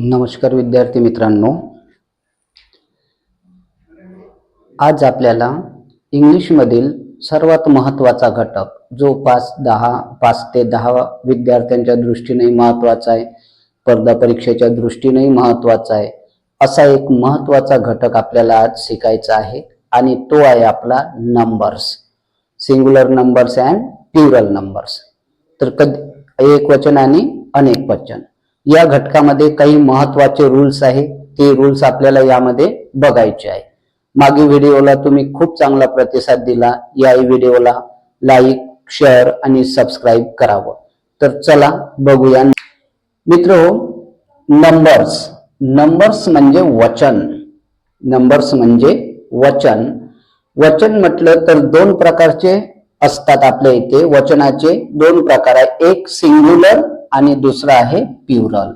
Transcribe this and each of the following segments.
नमस्कार विद्यार्थी मित्रांनो, आज आपल्याला इंग्लिश मधील सर्वात महत्त्वाचा घटक जो 5 ते 10 विद्यार्थ्यांच्या दृष्टीने महत्त्वाचा आहे, स्पर्धा परीक्षेच्या दृष्टीने महत्त्वाचा आहे, असा एक महत्त्वाचा घटक आपल्याला आज शिकायचा आहे आणि तो आहे आपला numbers, singular numbers and plural numbers. तर एकवचन आणि अनेक वचन या घटकामध्ये काही महत्त्वाचे रूल्स आहे, ते रूल्स आपल्याला यामध्ये बघायचे आहे। मागील व्हिडिओला तुम्ही खूप चांगला प्रतिसाद दिला, या व्हिडिओला लाईक, शेअर आणि सबस्क्राइब करावं। तर चला बघूया मित्रो, नंबर्स म्हणजे वचन। नंबर्स म्हणजे वचन। वचन म्हटलं तर दोन प्रकारचे असतात आपल्या इथे। वचनाचे दोन प्रकार आहे, एक सिंग्युलर आणि दुसरा आहे प्लुरल,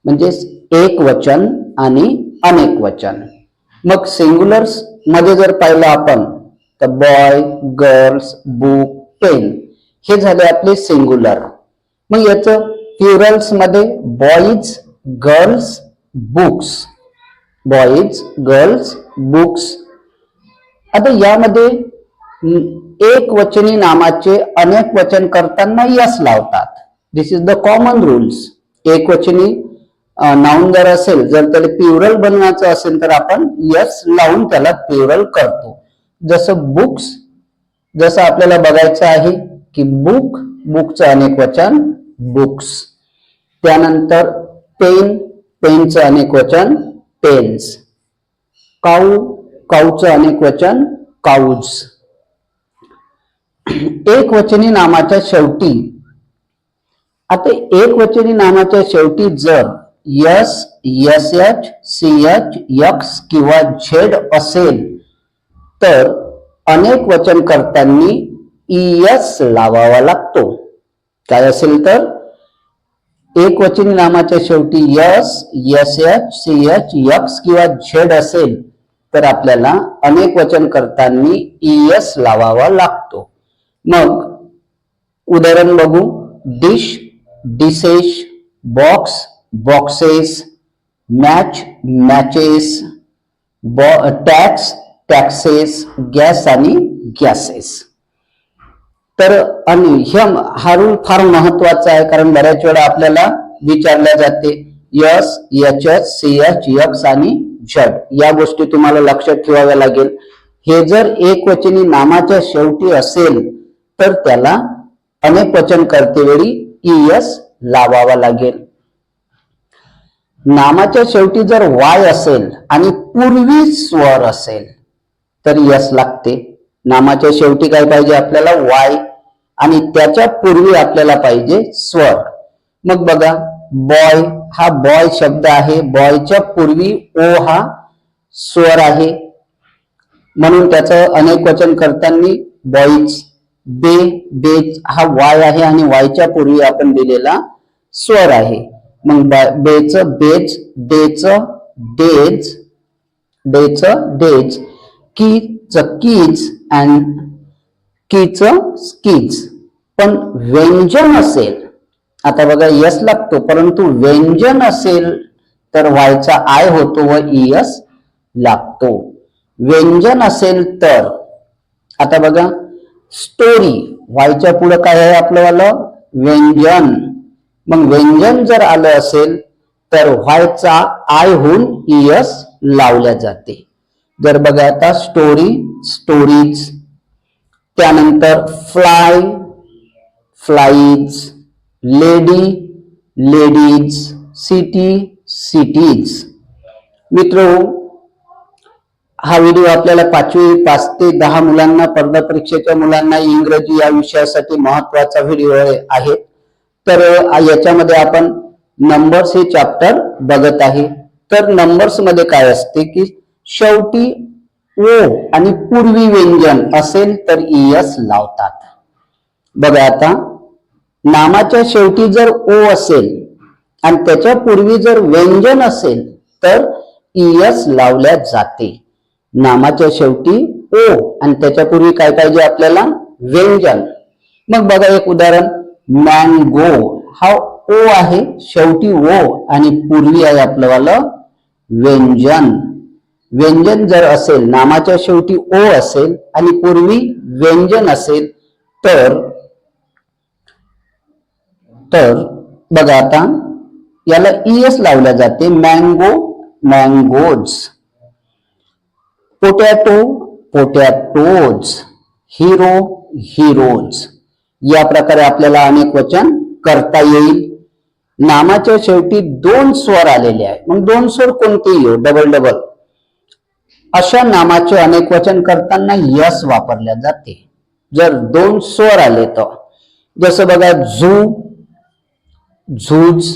म्हणजे एक वचन आणि अनेक वचन। मग सिंग्युलर्स मध्ये जर पाहिलं आपण तर बॉय, गर्ल्स, बुक, पेन हे झाले आपले सिंग्युलर। मग याचं प्लुरल्स मध्ये boys, girls, books, boys, girls, books. आता यामध्ये एक वचनी नामाचे अनेक वचन करताना यस लावतात। दिस इज द कॉमन रूल्स। एक वचनी नाउन जर असेल, जर त्याला प्लुरल बनवायचं असेल तर आपण यस लावून त्याला प्लुरल करतो। जसं बुक्स, जसं आपल्याला बघायचं आहे की बुक, बुकचं अनेक वचन बुक्स। त्यानंतर पेन, पेनचं अनेक वचन पेन्स। काऊ, काऊचं अनेक वचन काउज। एक वचनी नामाच्या शेवटी, आता एक वचनी नामाच्या शेवटी जर S, S H, C H, X किंवा झेड असेल तर अनेक वचन करताना ईएस लावावा लागतो। काय असेल तर एक वचनी नामाच्या शेवटी S, S H, C H, X किंवा झेड असेल तर आपल्याला अनेक वचन करताना ईएस लावावा लागतो। मग उदाहरण बघू। Dish, dishes, box, boxes, match, matches, tax, taxes, gas आणि गॅसेस। तर हा रूल फार महत्वाचा आहे, कारण बऱ्याच वेळा आपल्याला विचारल्या जाते S, H H, C H, X आणि झेड, या गोष्टी तुम्हाला लक्षात ठेवाव्या लागेल। हे जर एक वचनी नामाच्या शेवटी असेल तर त्याला अनेक वचन करतेवेळी ईएस लावावा लागेल। नामाच्या शेवटी जर वाय असेल आणि पूर्वी स्वर असेल तर यस लागते। नामाच्या शेवटी काय पाहिजे आपल्याला? वाय, आणि त्याच्या पूर्वी आपल्याला पाहिजे स्वर। मग बघा, बॉय हा बॉय शब्द आहे, बॉयच्या पूर्वी ओ हा स्वर आहे, म्हणून त्याचं अनेक वचन करताना बॉईज। बे, बे हा वाय आहे आणि वायच्या पूर्वी आपण दिलेला स्वर आहे, मग बेच बेच, डेच डेज, डेच डेज, कीच कीज अँड कीच स्कीज। पण व्यंजन असेल, आता बघा यस लागतो, परंतु व्यंजन असेल तर वायचा आय होतो व ईएस लागतो। व्यंजन असेल तर आता बघा, स्टोरी व्हायच्या पुढे काय आहे आपलं? व्यंजन। मग व्यंजन जर आलं असेल तर व्हायचा आय होऊन ईएस लावल्या जाते। जर बघा आता स्टोरी, स्टोरीज, त्यानंतर fly, flies, lady, ladies, city, cities. मित्रो, हा व्हिडिओ आपल्याला 5 ते 10 मुलांना, स्पर्धा परीक्षेच्या मुलांना इंग्रजी या विषयासाठी महत्वाचा व्हिडिओ आहे। तर याच्यामध्ये आपण नंबर्स हे चॅप्टर बघत आहे। तर नंबर्स मध्ये काय असते की शेवटी ओ आणि पूर्वी व्यंजन असेल तर ईएस लावतात। बघा आता, नामाच्या शेवटी जर ओ असेल आणि त्याच्या पूर्वी जर व्यंजन असेल तर ईएस लावल्या जाते। नामाच्या शेवटी ओ आणि त्याच्या पूर्वी काय पाहिजे आपल्याला? व्यंजन। मग बघा एक उदाहरण, मँगो हा ओ आहे, शेवटी ओ आणि पूर्वी आहे आपलं वालं व्यंजन. व्यंजन जर असेल, नामाच्या शेवटी ओ असेल आणि पूर्वी व्यंजन असेल तर बघा आता याला ईएस लावल्या जाते. Mango, mangoes. Potato, potatoes. Hero, heroes. या प्रकारे आपल्याला अनेक वचन करता येईल. नामाच्या शेवटी दोन स्वर आलेले आहे, मग दोन स्वर कोणतेही येऊ, डबल डबल, अशा नामाचे अनेक वचन करताना यस वापरल्या जाते. जर दोन स्वर आले तर, जसं बघा झू, झूज,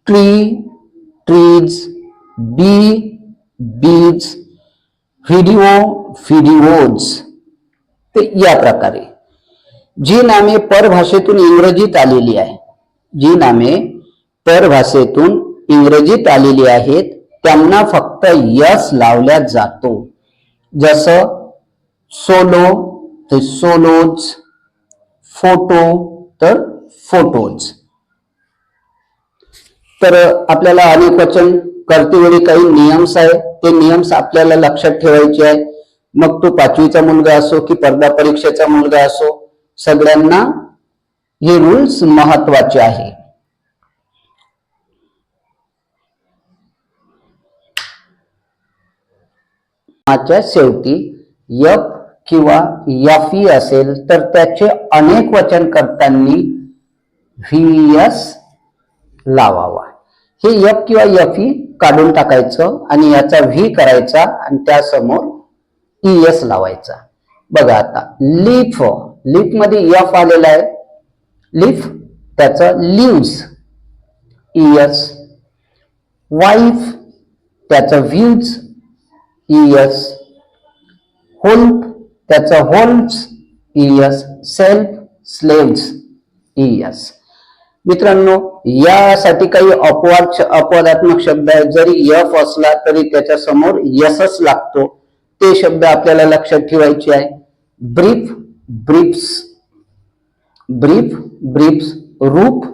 ट्री, ट्रीज, बी, बीज, व्हिडिओ, व्हिडिओज. ते या प्रकारे जी नामे परभाषेतून इंग्रजीत आलेली आहे, जी नामे परभाषेतून इंग्रजीत आलेली आहेत त्यांना फक्त यस लावल्या जातो. जसं सोलो तर सोलोज, फोटो तर फोटोज. तर आपल्याला अनेक वचन करतेवेळी काही नियम्स आहे, ते नियम्स आपल्याला लक्षात ठेवायचे आहे. मग तो 5वीचा मुलगा असो की स्पर्धा परीक्षेचा मुलगा असो, सगळ्यांना हे रूल्स महत्वाचे आहे. नामाच्या शेवटी यफ किंवा यफी असेल तर त्याचे अनेक वचन करताना व्हीएस लावावा. हे यफ किंवा यफी काढून टाकायचं आणि याचा व्ही करायचा आणि त्यासमोर ईएस लावायचा. बघा आता लीफ, लीफ मध्ये यफ आलेला आहे, लीफ त्याचं लिव्स, ईएस. वाईफ त्याचं व्ह्यूज, ईएस. होल्प त्याचं होल्प्स, ईएस. Self, selves, ES. मित्रांनो, यासाठी काही अपवादात्मक शब्द आहेत. जरी यफ असला तरी त्याच्या समोर यसच लागतो. ते शब्द आपल्याला लक्षात ठेवायचे आहे. Brief, briefs, brief, briefs. रूप,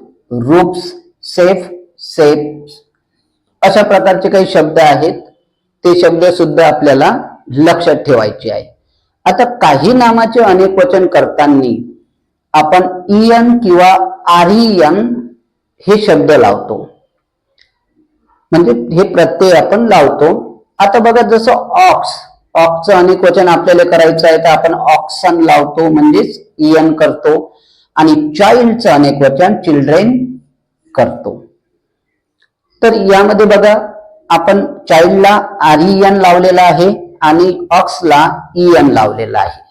रूप्स. Safe, safes. अशा प्रकारचे काही शब्द आहेत, ते शब्द सुद्धा आपल्याला लक्षात ठेवायचे आहे. आता काही नामाचे अनेक वचन करताना आपण इयन किंवा आरियन हे शब्द लावतो, म्हणजे हे प्रत्यय आपण लावतो. आता बघा जसं ऑक्स, ऑक्सचं अनेक वचन आपल्याला करायचं आहे तर आपण ऑक्सन लावतो, म्हणजेच इयन करतो. आणि चाइल्डचं अनेक वचन चिल्ड्रेन करतो. तर यामध्ये बघा आपण चाइल्डला आरियन लावलेला आहे आणि ऑक्सला इयन लावलेला आहे.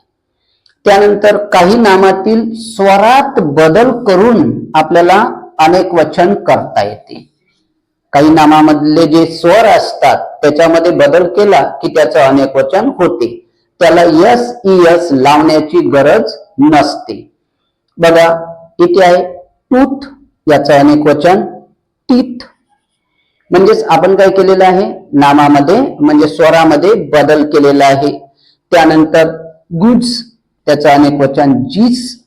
त्यानंतर काही नामातील स्वरात बदल करून आपल्याला अनेक वचन करता येते. काही नामामधले जे स्वर असतात त्याच्यामध्ये बदल केला की त्याचं अनेक वचन होते. त्याला यस, ईएस लावण्याची गरज नसते. बघा इथे आहे टूथ, याचं अनेक वचन टीथ. म्हणजेच आपण काय केलेलं आहे, नामामध्ये म्हणजे स्वरामध्ये बदल केलेला आहे. त्यानंतर गुड्स त्याचं अनेक वचन जीस.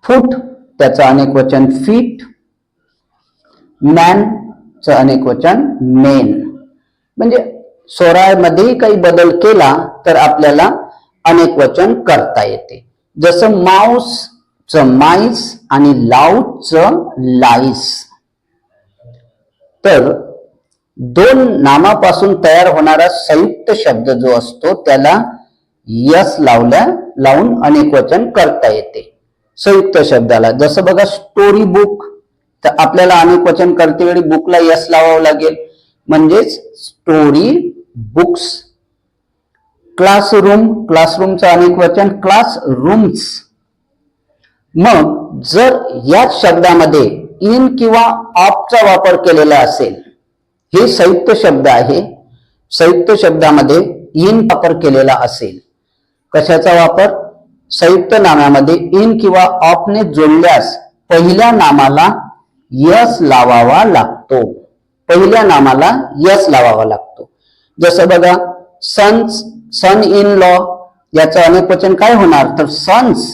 फूट त्याचं अनेक वचन फीट. मॅन चं अनेक वचन मेन. म्हणजे स्वरामध्ये काही बदल केला तर आपल्याला अनेक वचन करता येते. जसं माऊस चं माईस आणि लाऊड चं लाईस. तर दोन नामापासून तयार होणारा संयुक्त शब्द जो असतो त्याला यस लावून अनेक वचन करता येते संयुक्त शब्दाला. जसं बघा स्टोरी बुक, तर आपल्याला अनेक वचन करते वेळी बुकला यस लावावं लागेल, म्हणजेच स्टोरी बुक्स. क्लासरूम, क्लासरूमचं अनेक वचन क्लास रूम्स. मग जर याच शब्दामध्ये इन किंवा ऑफचा वापर केलेला असेल, हे संयुक्त शब्द आहे, संयुक्त शब्दामध्ये इन वापर केलेला असेल, कशाचा वापर? संयुक्त नामामध्ये इन किंवा ऑफने जोडल्यास पहिल्या नामाला यस लावावा लागतो. पहिल्या नामाला यस लावावा लागतो. जसं बघा सन्स, सन इन लॉ, याचं अनेक वचन काय होणार तर sons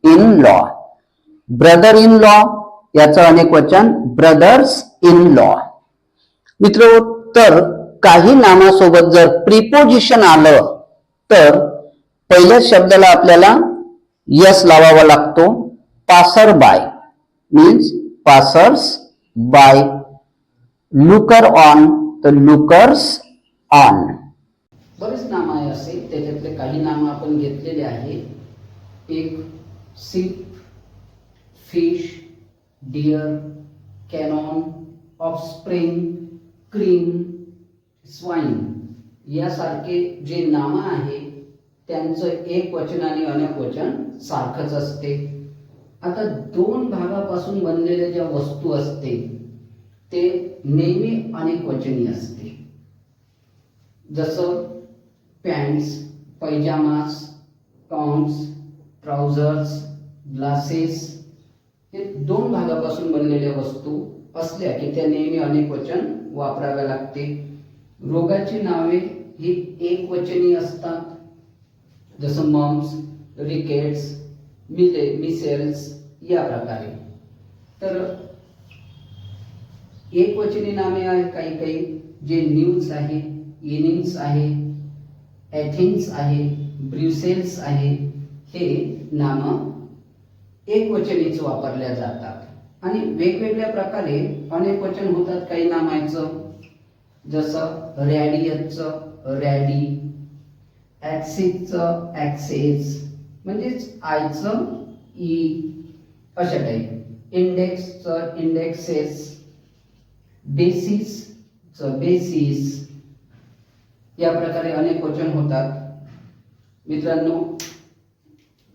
in law. Brother in law याचं अनेक वचन ब्रदर्स इन लॉ. मित्र, तर काही नामासोबत जर प्रिपोजिशन आलं तर पहिल्या शब्दाला आपल्याला यस लावावा लागतो. Passer bye means passers bye. Looker on तर लुकर्स ऑन. बरेच नाम आहे असे, त्याच्यातले काही नाम आपण घेतलेले आहे. एक sheep, fish, deer, cannon, offspring, cream, swine यासारखे जे नाम आहे त्यांचं एक वचन आणि अनेक वचन सारखंच असते. आता दोन भागापासून बनलेल्या ज्या वस्तू असते ते नेहमी अनेक वचनी असते. जसं पॅन्ट्स, पैजामास, टॉन्स, ट्राउझर्स, ग्लासेस हे दोन भागापासून बनलेल्या वस्तू असल्या की त्या नेहमी अनेक वचन वापरावे लागते. रोगाची नावे ही एक वचनी असतात. जसं मम्स, रिकेट्स, मिसेल्स या प्रकारे. तर एक वचनी नामे आहेत काही काही, जे न्यूज आहे, इनिंग्स आहे, एथेन्स आहे, ब्रुसेल्स आहे. हे नाम एक वचनीच वापरल्या जातात. आणि वेगवेगळ्या प्रकारे अनेक वचन होतात काही नामाचं. जसं रॅडियसचं रॅडी, ॲक्सिसचं ॲक्सेस म्हणजेच आयचं ई अशा टाईप. इंडेक्सचं इंडेक्सेस, बेसिसचं बेसिस या प्रकारे अनेक वचन होतात. मित्रांनो,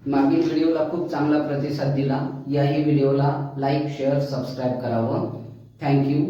मागील व्हिडिओला खूप चांगला प्रतिसाद दिला. याही व्हिडिओला लाईक, शेअर, सबस्क्राईब करावं. थँक्यू.